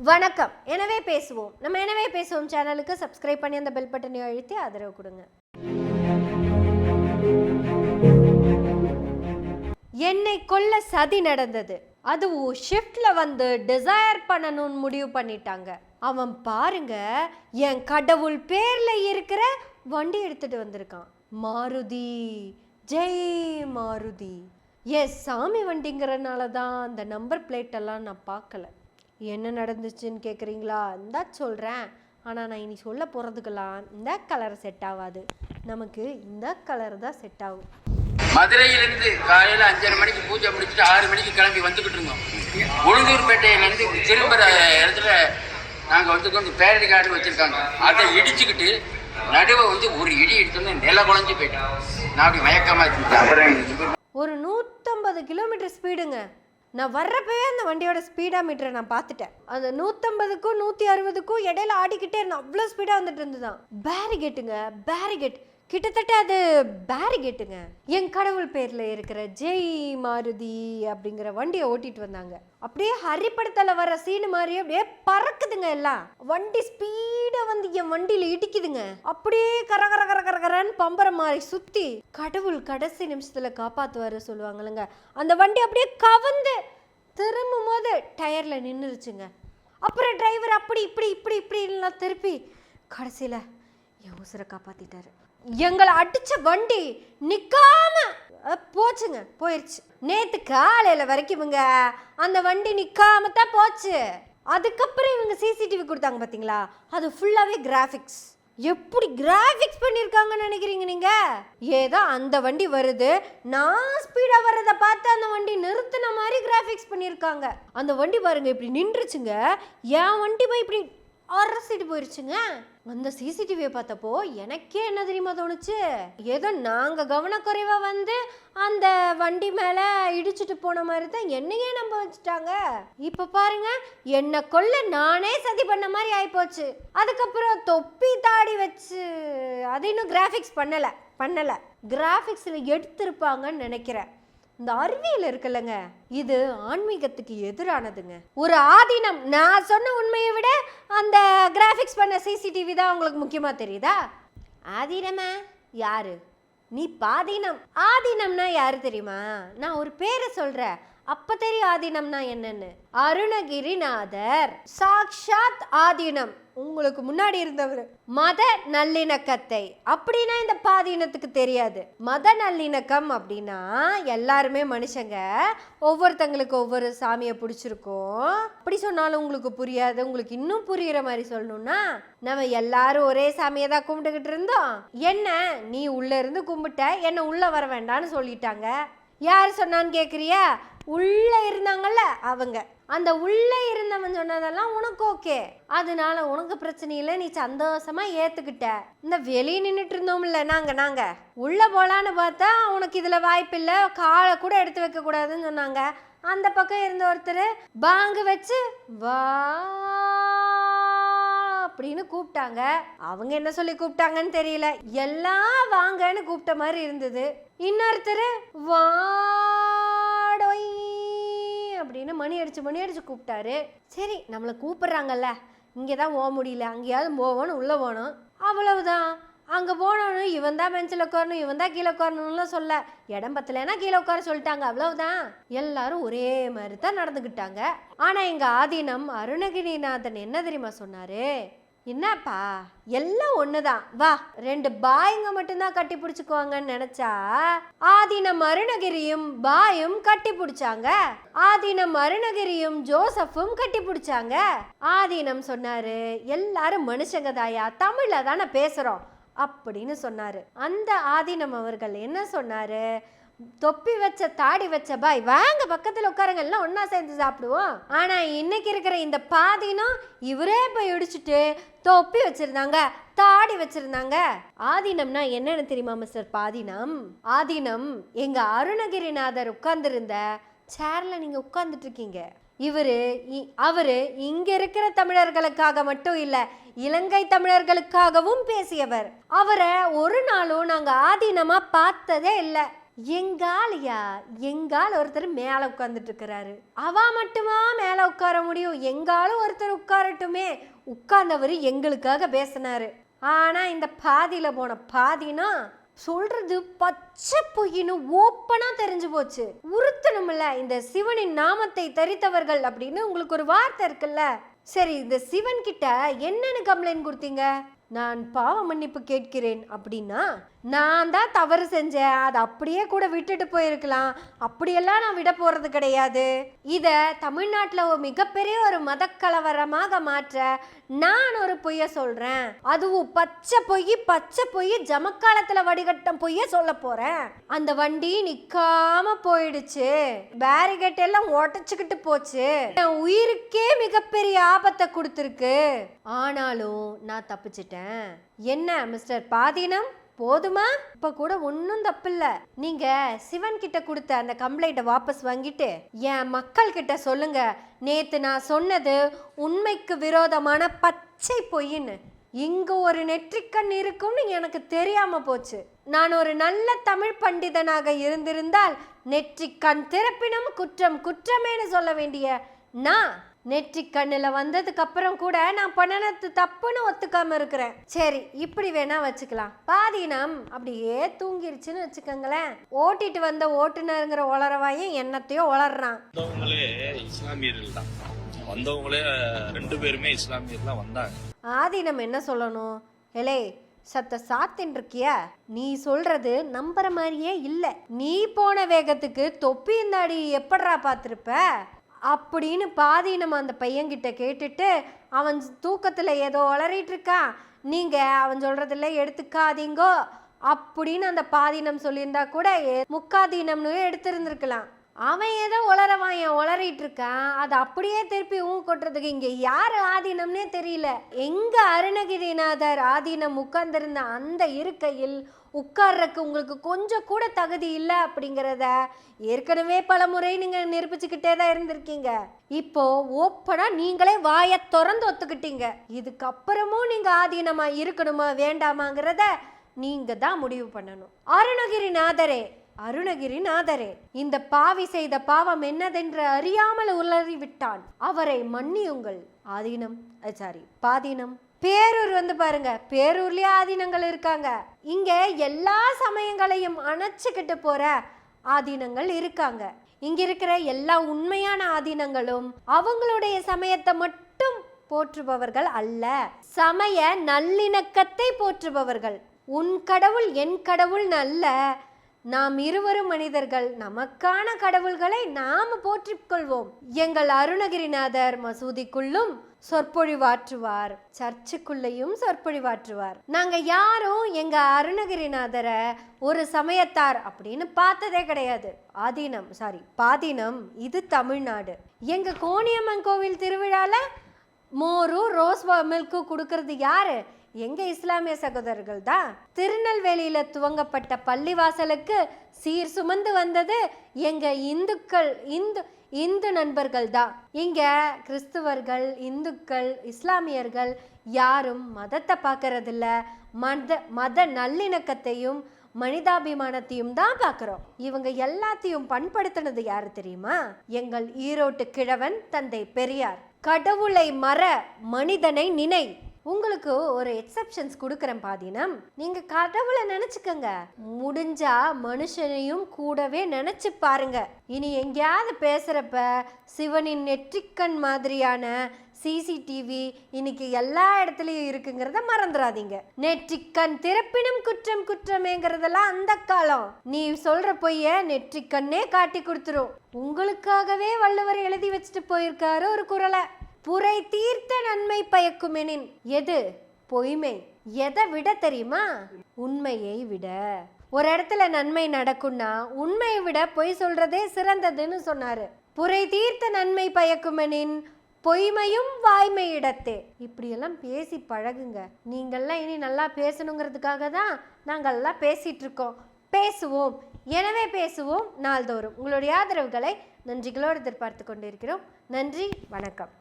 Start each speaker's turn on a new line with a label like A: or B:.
A: வணக்கம். எனவே பேசுவோம். நம்ம எனவே பேசுவோம் சேனலுக்கு சப்ஸ்கிரைப் பண்ணி அந்த பெல் பட்டனை அழுத்தி ஆதரவு கொடுங்க. என்னை கொல்ல சதி நடந்தது. அதுவும் ஷிஃப்ட்ல வந்து டிசைர் பண்ணணும்னு முடிவு பண்ணிட்டாங்க. அவன் பாருங்க, என் கடவுள் பேர்ல இருக்கிற வண்டி எடுத்துட்டு வந்திருக்கான். மாருதி, ஜெய் மாருதி. எஸ், சாமி வண்டிங்கிறனால தான் அந்த நம்பர் பிளேட் எல்லாம் நான் பார்க்கல. என்ன நடந்துச்சுன்னு கேட்குறீங்களா? இந்த சொல்கிறேன். ஆனால் நான் இனி சொல்ல போகிறதுக்கெல்லாம் இந்த கலர் செட் ஆகாது. நமக்கு இந்த கலர் தான் செட் ஆகும்.
B: மதுரையிலேருந்து காலையில் 5:30 மணிக்கு பூஜை முடிச்சுட்டு 6 மணிக்கு கிளம்பி வந்துக்கிட்டு இருந்தோம். உளுந்தூர்பேட்டையிலேருந்து திரும்புகிற இடத்துல நாங்கள் வந்து கொஞ்சம் பேரடி கார்டு வச்சுருக்காங்க. அதை இடிச்சுக்கிட்டு நடுவை வந்து ஒரு இடி எடுத்தோன்னே நில குழஞ்சி போயிட்டேன். நான் அப்படி மயக்கமாக இருந்துட்டேன்.
A: ஒரு 150 கிலோமீட்டர் ஸ்பீடுங்க. நான் வர்றப்பவே அந்த வண்டியோட ஸ்பீடா மீட்டரை நான் பார்த்துட்டேன். அந்த 150க்கும் 160க்கும் இடையில ஆடிக்கிட்டே இருந்தேன். அவ்வளோ ஸ்பீடாக வந்துட்டு இருந்துதான். பேரிகேட்டுங்க, பேரிகேட். கிட்டத்தட்ட அது பேரிகேட்டுங்க. என் கடவுள் பேரில் இருக்கிற ஜெய் மாருதி அப்படிங்கிற வண்டியை ஓட்டிட்டு வந்தாங்க. அப்படியே ஹரிப்படத்தில் வர சீனு மாதிரி அப்படியே பறக்குதுங்க. எல்லாம் வண்டி ஸ்பீடாக வந்து என் வண்டியில் இடிக்குதுங்க. அப்படியே கரகரன்னு பம்பர மாதிரி சுற்றி கடவுள் கடைசி நிமிஷத்தில் காப்பாற்றுவாரு சொல்லுவாங்கல்லங்க. அந்த வண்டி அப்படியே கவந்து திரும்பும் போது டயரில் நின்றுருச்சுங்க. அப்புறம் டிரைவர் அப்படி இப்படிலாம் திருப்பி கடைசியில் என் உசுரை காப்பாற்றிட்டாரு. எங்களை அடிச்ச வண்டி நிக்காம போச்சுங்க, போயிடுச்சு. நேத்து காலையில வரைக்கும் இவங்க அந்த வண்டி நிக்காம தான் போச்சு. அதுக்கப்புறம் இவங்க சிசிடிவி கொடுத்தாங்க பாத்தீங்களா, அது ஃபுல்லாவே கிராஃபிக்ஸ். எப்படி கிராஃபிக்ஸ் பண்ணியிருக்காங்கன்னு நினைக்கிறீங்க நீங்க? ஏதோ அந்த வண்டி வருது, நான் ஸ்பீடா வர்றதை பார்த்து அந்த வண்டி நிறுத்தின மாதிரி கிராஃபிக்ஸ் பண்ணியிருக்காங்க. அந்த வண்டி பாருங்க இப்படி நின்றுச்சுங்க. என் வண்டி போய் இப்படி அரசிட்டு போயிருச்சுங்க. அந்த சிசிடிவியை பார்த்தப்போ எனக்கே என்ன தெரியுமா தோணுச்சு, ஏதோ நாங்க கவனக்குறைவா வந்து அந்த வண்டி மேல இடிச்சுட்டு போன மாதிரி தான் என்னையே நம்ப வச்சுட்டாங்க. இப்ப பாருங்க, என்ன கொல்ல நானே சதி பண்ண மாதிரி ஆயிப்போச்சு. அதுக்கப்புறம் தொப்பி தாடி வச்சு அது இன்னும் கிராஃபிக்ஸ் பண்ணல கிராஃபிக்ஸ்ல எடுத்திருப்பாங்கன்னு நினைக்கிறேன். இந்த அறிவியல் இருக்குல்லங்க, இது ஆன்மீகத்துக்கு எதிரானதுங்க. ஒரு ஆதீனம். நான் சொன்ன உண்மையை விட அந்த கிராஃபிக்ஸ் பண்ண சிசிடிவி தான் உங்களுக்கு முக்கியமா தெரியுதா? ஆதீனமா யாரு? நீ பாதீனம். ஆதீனம்னா யாரு தெரியுமா? நான் ஒரு பேரை சொல்றேன், அப்ப தெரியும் ஆதீனம்னா என்னன்னு. அருணகிரிநாதர் சாக்ஷாத் ஆதீனம். உங்களுக்கு முன்னாடி இருந்தவர் மத நல்லிணக்கத்தை. அப்படின்னா இந்த பாதீனத்துக்கு தெரியாது. மத நல்லிணக்கம் அப்படின்னா எல்லாருமே மனுஷங்க, ஒவ்வொருத்தங்களுக்கு ஒவ்வொரு சாமியை பிடிச்சிருக்கும். அப்படி சொன்னாலும் உங்களுக்கு புரியாது. உங்களுக்கு இன்னும் புரியுற மாதிரி சொல்லணும்னா, நம்ம எல்லாரும் ஒரே சாமியை தான் கும்பிட்டுக்கிட்டு இருந்தோம். என்ன நீ உள்ள இருந்து கும்பிட்ட, என்ன உள்ள வர வேண்டாம்னு சொல்லிட்டாங்க. யார் சொன்னான்னு கேட்குறியா? உள்ள இருந்தாங்கல்ல அவங்க. அந்த உள்ள இருந்தவன் சொன்னதெல்லாம் உனக்கு ஓகே, அதனால உனக்கு பிரச்சனை இல்லை, நீ சந்தோஷமா ஏத்துக்கிட்ட. இந்த வெளியே நின்றுட்டு இருந்தோம்ல நாங்க உள்ள போலான்னு பார்த்தா உனக்கு இதுல வாய்ப்பு இல்லை, காலை கூட எடுத்து வைக்க கூடாதுன்னு சொன்னாங்க. அந்த பக்கம் இருந்த ஒருத்தர் பாங்கு வச்சு வா அப்படின்னு கூப்பிட்டாங்க. அவங்க என்ன சொல்லி கூப்பிட்டாங்கன்னு தெரியல, எல்லாம் வாங்கன்னு கூப்பிட்ட மாதிரி இருந்தது. இன்னொருத்தர் வாடோய் அப்படின்னு மணி அடிச்சு கூப்பிட்டாரு. சரி, நம்மளை கூப்பிடுறாங்கல்ல, இங்கே தான் போக முடியல, அங்கேயாவது போகணும், உள்ளே போகணும், அவ்வளவுதான். அங்கே போனோன்னு இவன் தான் பெஞ்சில் உட்காரணும், இவன் தான் கீழே உட்காரணும்லாம் சொல்ல, இடம் பத்தலைன்னா கீழே உட்கார சொல்லிட்டாங்க, அவ்வளவுதான். எல்லாரும் ஒரே மாதிரி தான் நடந்துக்கிட்டாங்க. ஆனால் எங்கள் ஆதீனம் அருணகிரிநாதன் என்ன தெரியுமா சொன்னாரு? என்னப்பா எல்லாம் ஒண்ணுதான், வா 2 பாய்ங்க மட்டும்தான் கட்டி பிடிச்சுக்குவாங்கன்னு நினைச்சா ஆதீனம் அருணகிரியும் பாயும் கட்டி பிடிச்சாங்க. ஆதீனம் அருணகிரியும் ஜோசப்பும் கட்டி பிடிச்சாங்க. ஆதீனம் சொன்னாரு, எல்லாரும் மனுஷங்க தாயா, தமிழ்ல தானே பேசுறோம் அப்படின்னு சொன்னாரு. அந்த ஆதீனம் அவர்கள் என்ன சொன்னாரு? தொப்பி வச்ச தாடி வச்ச பாய், வாங்க பக்கத்துல உட்காருங்க, எல்லாம் ஒன்னா சேர்ந்து சாப்பிடுவோம். ஆனா இன்னைக்கு இருக்கிற இந்த பாதீனம் இவரே போய் இடிச்சுட்டு தொப்பி வச்சிருந்தாங்க, தாடி வச்சிருந்தாங்க. ஆதீனம்னா என்னன்னு தெரியுமா மிஸ்டர் பாதீனம்? ஆதீனம் எங்க அருணகிரிநாதர் உட்கார்ந்துருந்த சேர்ல நீங்க உட்கார்ந்துட்டு இருக்கீங்க. அவரு இங்க இருக்கிற தமிழர்களுக்காக மட்டும் இல்ல, இலங்கை தமிழர்களுக்காகவும் பேசியவர். அவரை ஒரு நாளும் நாங்க ஆதீனமா பார்த்ததே இல்லை. எங்காலையா எங்கால் ஒருத்தர் மேல உட்கார்ந்துட்டு இருக்கிறாரு. அவ மட்டுமா மேல உட்கார முடியும்? எங்காலும் ஒருத்தர் உட்காரட்டுமே. உட்கார்ந்தவர் எங்களுக்காக பேசினாரு. ஆனா இந்த பாதியில போன பாதினா சொல்றது பச்சை பொய்ன்னு ஓப்பனா தெரிஞ்சு போச்சு. உறுத்தணும்ல, இந்த சிவனின் நாமத்தை தரித்தவர்கள் அப்படின்னு உங்களுக்கு ஒரு வார்த்தை இருக்குல்ல. சரி, இந்த சிவன் கிட்ட என்னன்னு கம்ப்ளைண்ட் கொடுத்தீங்க? நான் பாவ மன்னிப்பு கேட்கிறேன் அப்படின்னா, நான் தான் தவறு செஞ்சேன், அதை அப்படியே கூட விட்டுட்டு போயிருக்கலாம், அப்படியெல்லாம் நான் விட போறது கிடையாது. இதை தமிழ்நாட்டில் மிகப்பெரிய ஒரு மதக்கலவரமாக மாற்ற நான் ஒரு பொய்ய சொல்றேன். அதுவும் பச்சை பொய் ஜமக்காலத்துல வடிகட்டம் பொய்ய சொல்ல போறேன். அந்த வண்டி நிக்காம போயிடுச்சு, பேரிகேட் எல்லாம் உடச்சுக்கிட்டு போச்சு, என் உயிருக்கே மிகப்பெரிய ஆபத்தை கொடுத்துருக்கு. ஆனாலும் நான் தப்பிச்சிட்டேன். என்ன மிஸ்டர் பாதீனம், போதுமா? இப்ப கூட ஒன்னும் தப்பில்ல. நீங்க சிவன் கிட்ட கொடுத்த அந்த கம்ப்ளைண்ட்டை வாபஸ் வாங்கிட்டு என் மக்கள் கிட்ட சொல்லுங்க, நேத்து நான் சொன்னது உண்மைக்கு விரோதமான பச்சை பொய்ன்னு. இங்க ஒரு நெற்றிக்கண் இருக்கும்னு எனக்கு தெரியாம போச்சு. நான் ஒரு நல்ல தமிழ் பண்டிதனாக இருந்திருந்தால் நெற்றிக்கண் திறப்பினும் குற்றம் குற்றமேனு சொல்ல வேண்டிய நான் நெற்றிக்கண்ணில் வந்ததுக்கு அப்புறம் கூட நான் பண்ணனது தப்புன்னு ஒத்துக்காம இருக்கிறேன். சரி, இப்படி வேணா வச்சுக்கலாம். பாதீனம் அப்படியே தூங்கிருச்சுன்னு வச்சுக்கோங்களேன். ஓட்டிட்டு வந்த ஓட்டுநருங்கிற உளறவாயும் என்னத்தையோ உளறான்.
C: இஸ்லாமியர்கள் தான் வந்தவங்களே, 2 பேருமே இஸ்லாமியர் தான் வந்தாங்க.
A: ஆதீனம் என்ன சொல்லணும்? எலே சாத்தின் இருக்கிய, நீ சொல்றது நம்புற மாதிரியே இல்ல. நீ போன வேகத்துக்கு தொப்பி இந்த அடி எப்படா பார்த்துருப்ப அப்படின்னு பாதீனம் அந்த பையன்கிட்ட கேட்டுட்டு, அவன் தூக்கத்தில் ஏதோ வளரிட்டு இருக்கான், நீங்கள் அவன் சொல்கிறதில்ல எடுத்துக்காதீங்கோ அப்படின்னு அந்த பாதீனம் சொல்லியிருந்தா கூட முக்காதீனம்னு எடுத்திருந்துருக்கலாம். அவன் ஏதோ உளறிட்டு இருக்கான், அதை அப்படியே திருப்பி கொட்டுறதுக்கு இங்கே யார் ஆதீனம்னே தெரியல. எங்க அருணகிரிநாதர் ஆதீனம் உட்கார்ந்திருந்த அந்த இருக்கையில் உட்கார்றதுக்கு உங்களுக்கு கொஞ்சம் கூட தகுதி இல்லை அப்படிங்கிறத ஏற்கனவே பல முறை நீங்க நிரூபிச்சுக்கிட்டே தான் இருந்திருக்கீங்க. இப்போ ஓப்பனா நீங்களே வாயை திறந்து ஒத்துக்கிட்டீங்க. இதுக்கப்புறமும் நீங்க ஆதீனமா இருக்கணுமா வேண்டாமாங்கிறத நீங்க தான் முடிவு பண்ணணும். அருணகிரிநாதரே, இந்த பாவி செய்த பாவம் என்னதென்று அறியாமல் உளறி விட்டான், அவரை மன்னியுங்கள். பாதீனம் பேரூர் வந்து பாருங்க, பேரூர்லயே ஆதீனங்கள் இருக்காங்க. இங்க எல்லா சமயங்களையும் அணைச்சுக்கிட்டு போற ஆதீனங்கள் இருக்காங்க. இங்க இருக்கிற எல்லா உண்மையான ஆதீனங்களும் அவங்களுடைய சமயத்தை மட்டும் போற்றுபவர்கள் அல்ல, சமய நல்லிணக்கத்தை போற்றுபவர்கள். உன் கடவுள் என் கடவுள் நல்ல, நாம் இருவரும் மனிதர்கள், நமக்கான கடவுள்களை நாம் போற்றிக்கொள்வோம். எங்கள் அருணகிரிநாதர் மசூதிக்குள்ளும் சொற்பொழிவாற்றுவார், சர்ச்சுக்குள்ளையும் சொற்பொழிவாற்றுவார். நாங்க யாரும் எங்க அருணகிரிநாதரை ஒரு சமயத்தார் அப்படின்னு பார்த்ததே கிடையாது. பாதீனம் இது தமிழ்நாடு. எங்க கோணியம்மன் கோவில் திருவிழால மோரும் ரோஸ் மில்க்கு கொடுக்கறது யாரு? எங்க இஸ்லாமிய சகோதரர்கள் தான். திருநெல்வேலியில துவங்கப்பட்ட பள்ளிவாசலுக்கு சீர் சுமந்து வந்தது எங்க இந்து நண்பர்கள் தான். இங்க கிறிஸ்துவர்கள், இந்துக்கள், இஸ்லாமியர்கள் யாரும் மதத்தை பார்க்கறதில்ல, மத நல்லிணக்கத்தையும் மனிதாபிமானத்தையும் தான் பார்க்கிறோம். இவங்க எல்லாத்தையும் பண்படுத்தினது யாரு தெரியுமா? எங்கள் ஈரோட்டு கிழவன் தந்தை பெரியார். கடவுளை மற, மனிதனை நினை. உங்களுக்கு ஒரு எக்ஸப்ஷன்ஸ் கொடுக்குறேன் பாதீனம். நீங்க கடவுளை நினைச்சுக்கங்க, முடிஞ்சா மனுஷனையும் கூடவே நினைச்சு பாருங்க. இனி எங்கேயாவது பேசுறப்ப சிவனின் நெற்றிக்கண் மாதிரியான சிசிடிவி இன்னைக்கு எல்லா இடத்துலயும் இருக்குங்கிறத மறந்துடாதீங்க. நெற்றிக்கண் திறப்பினும் குற்றம் குற்றமேங்கிறதெல்லாம் அந்த காலம். நீ சொல்ற பொய்ய நெற்றிக்கண்ணே காட்டி கொடுத்துரும். உங்களுக்காகவே வள்ளுவர் எழுதி வச்சுட்டு போயிருக்காரு ஒரு குறளை. புரை தீர்த்த நன்மை பயக்குமெனின் எது? பொய்மை. எதை விட தெரியுமா? உண்மையை விட. ஒரு இடத்துல நன்மை நடக்கும்னா உண்மையை விட பொய் சொல்றதே சிறந்ததுன்னு சொன்னாரு. புரை தீர்த்த நன்மை பயக்குமெனின் பொய்மையும் வாய்மை இடத்தே. இப்படியெல்லாம் பேசி பழகுங்க. நீங்கள்லாம் இனி நல்லா பேசணுங்கிறதுக்காக தான் நாங்கள்லாம் பேசிட்டு இருக்கோம். பேசுவோம், எனவே பேசுவோம் நாள்தோறும். உங்களுடைய ஆதரவுகளை நன்றிகளோடு எதிர்பார்த்து கொண்டிருக்கிறோம். நன்றி, வணக்கம்.